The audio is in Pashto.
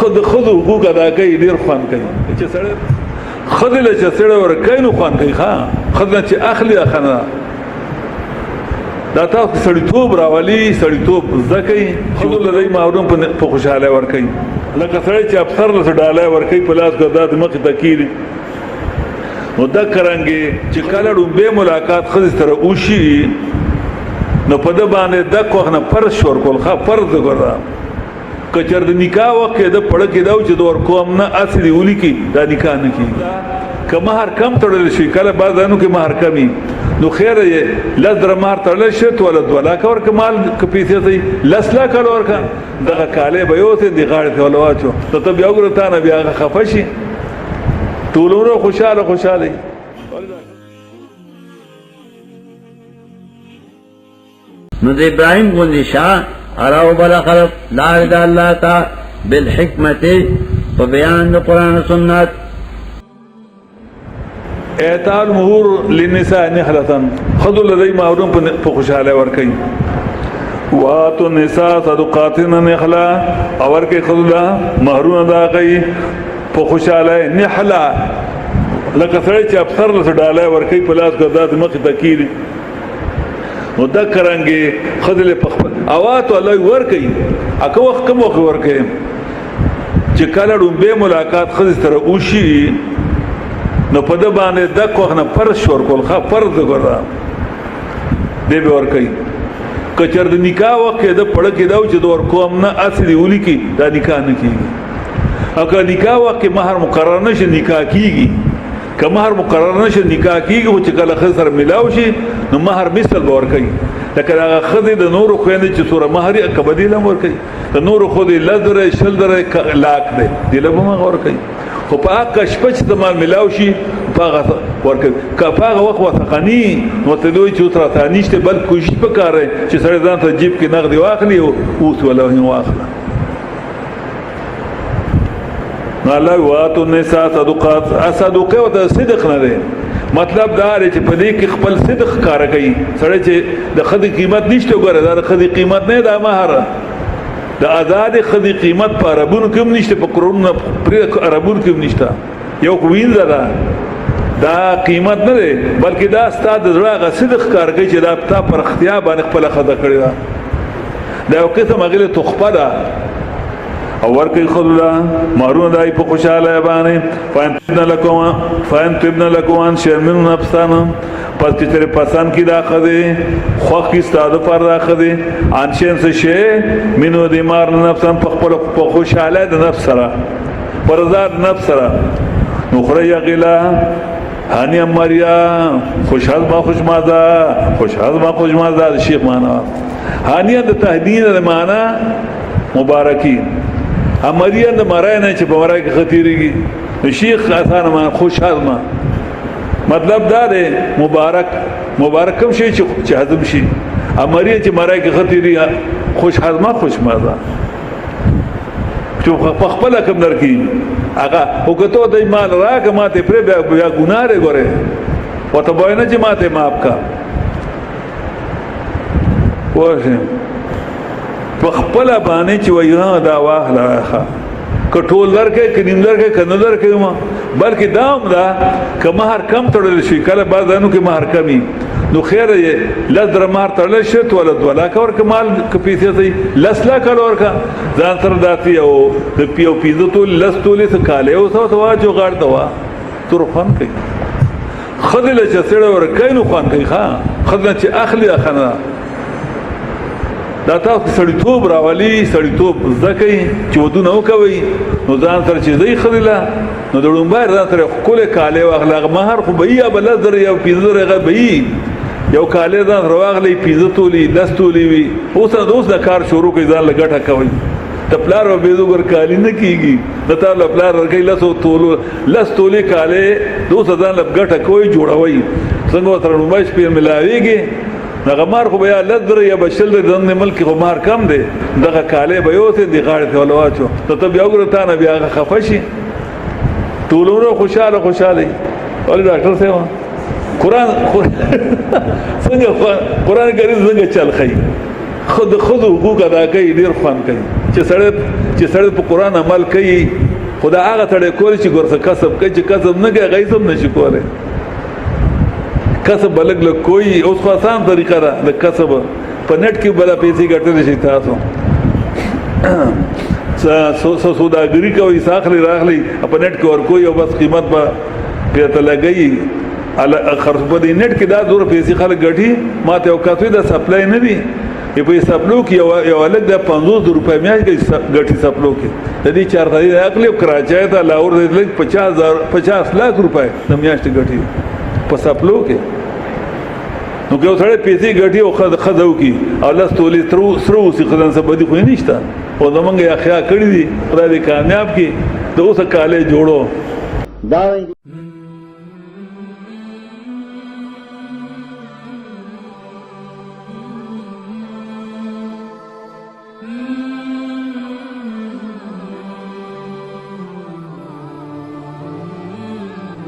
خود حقوق ادا کوي ډیر خوان کوي چې سړی خدله چې سړی ور کوي نو خوان کوي ښا خدله چې اخلي اخنا دا تاسو سړیتوب راولي سړیتوب زکې خدله دای معلوم په خوشاله ور کوي لکه سړی چې افسر له ډاله ور کوي په لاس ګرځا د مخ تکیر نو دا کرانګي چې کله ډوبه ملاقات خدای سره وشي نو په د باندې د کوخنه پر شور کول ښا فرض ګرځا کچر د نکاح وکړه د پړ کې دا چې د ور کوم نه اصلي ولي کې دا نکاح نه کیږي که مہر کم تړل شي کله بعضانو کې مہر کمی نو خیر یې لدر مہر تړل شي ول 2 لک ور کمال ک پیسې ته لس لک ور کا دغه کاله به یو ته دی غاړه ته ولواچو ته بیا وګورته نه بیا خفشي ټولونو خوشاله نو د ابراهيم غوندي شاه اراو بلا خلق لا اله الا الله بالحکمت و بیان قرآن و سنت اعطاء المهور للنساء نخلة خذوا لدي معلوم په خوشاله ور کوي واتو النساء صدقاتنا نخلا اور کې خذوا مہرون ادا کوي په خوشاله نخلا لکه سړی چې افسر له ډاله ور کوي په لاس ګرځا د مخ تکیر نو دا کرانګي خدله په اوات الله ور کوي اکه وخت کوم وخت ور کوي چې کله ډوبه ملاقات خدای سره وشي نو په د باندې د کوخنه پر شور کول ښا فرض ګرځا دی به ور کوي کچر د نکاح وخت د پړ کې دا چې د ور کوم نه اصلي ولي کې دا نکاح نه کیږي اکه نکاح وخت مہر مقرر نشي نکاح کیږي که مہر مقرر نشي نکاح کیږي او چې کله خسر ملاو شي نو مہر مثل ور کوي لکه هغه خدای د نور خوينه چې سوره مہر کبدی لم ور کوي د نور خدای لذر شلذر لاک دی دله به ور کوي خو په هغه شپه چې د مال ملاو شي په هغه ور کوي که په هغه وخت وثقنی نو ته دوی چې تر ته نشته بل کوشش وکړي چې سره ځان ته جیب کې نقد واخلي او اوس ولا هی واخلي الله واتو النساء صدقات صدقه او صدق نه دی مطلب دا دی چې په دې کې خپل صدق کار کوي سره چې د خدي قیمت نشته ګوره دا د خدي قیمت نه د مہر د آزاد خدي قیمت په عربون کې نشته په قرون پر عربون کې نشته یو کوین زدا دا قیمت نه دی بلکې دا ستاد زړه صدق کار کوي چې دا پتا پر اختیار باندې خپل خدای کړی دا یو قسم غیله تخپه ده او ورکی خدلا مہرون دائی پا خوشحالی بانی فانتبن لکوان شرمن نفسان پس چتر پسند کی دا خدے خوخ کی استادو پر دا خدے آنشین سے شے منو دیمار نفسان پا خوشحالی دا نفس سرا پرزاد نفس سرا نخری غلا ہانی اماریا خوشحال ما خوش مازا خوشحال ما خوش مازا شیخ مانا ہانی دا تهدین دا مانا مبارکین امریان د مرای نه چې په مرای کې خطیریږي شیخ آسان ما خوشحال ما مطلب دا دی مبارک کوم شي چې هضم شي امری چې مرای کې خطیری خوشحال ما خوش مازه چې په خپل کوم درکې هغه وګته د مال راګه ماته پر بیا ګناره غره وته باندې چې ماته معاف کا وښه په خپل باندې چې وایي دا واخله کټول درکې کینم درکې کنه درکې ما بلکې دام دا که مہر کم تړل شي کله بعضانو کې مہر کمی نو خیر یې لذر مہر تړل شي ول 2 لک ور کمال ک پیسې ته لس لک ور کا ځان تر داتي او د پیو پیزو ته لس تولې څه کاله او څه توا جو غړ دوا تر فن کوي خدله چې سره ور کینو خان کوي ها خدله چې اخلي اخنا دا تاسو سړیتوب راولي سړیتوب زکه چې ودونه وکوي نو ځان سره چې زی خدله نو دړم بار ځان سره کله کاله او اخلاق مہر خو بیا بل در یو پیزره غبي یو کاله ځان رواغلی پیزتولي لستولي وي اوس د کار شروع کوي ځان لګټه کوي تپلار او بيزوګر کالی نه کیږي د تعالی پلار ورکې لسو تولو لستولي کاله دوس ځان لګټه کوي جوړوي څنګه تر نو مش په ملاويږي دغه مار خو بیا لذر یا بشل د ملک خو مار کم دی دغه کاله به یو ته دی غاړه ته ولواچو ته بیا وګورته نه بیا خفشي ټولونو خوشاله ولې ډاکټر صاحب قرآن څنګه قرآن کریم څنګه چل خي خود حقوق ادا کوي ډیر خوان کوي چې چې سړی په قرآن عمل کوي خدا هغه سړی کولی چې ګورڅه کسب کوي چې کسب نه کوي هغه هم نشي کولی کسب بلګ لږ کوي اوس خو آسان طریقه ده د کسب په نټ کې بله پیسې ګټلی شي تاسو سوداګري کوي ساخلی راخلی په نټ کې ورکوي او بس قیمت به پرته لګوي خرڅ په دې نټ کې دا دوره پیسې خلک ګټي ما ته یو کس وي دا سپلای نه دي په سپلو کې یو هلک د 500 روپۍ میاشت ګټي سپلو کې د دې چارتاري اقلی کراچۍ ته لاهور ته 50 लाख روپۍ د میاشتې ګټي په سپلو کې نو که یو سړی پیسې ګټي او ښځه وکړي او لس تولې سره اوسي ښځن څه بدي خو یې نشته او زمونږ یې احیا کړي دي خدای دې کامیاب کړي د اوسه کالې جوړو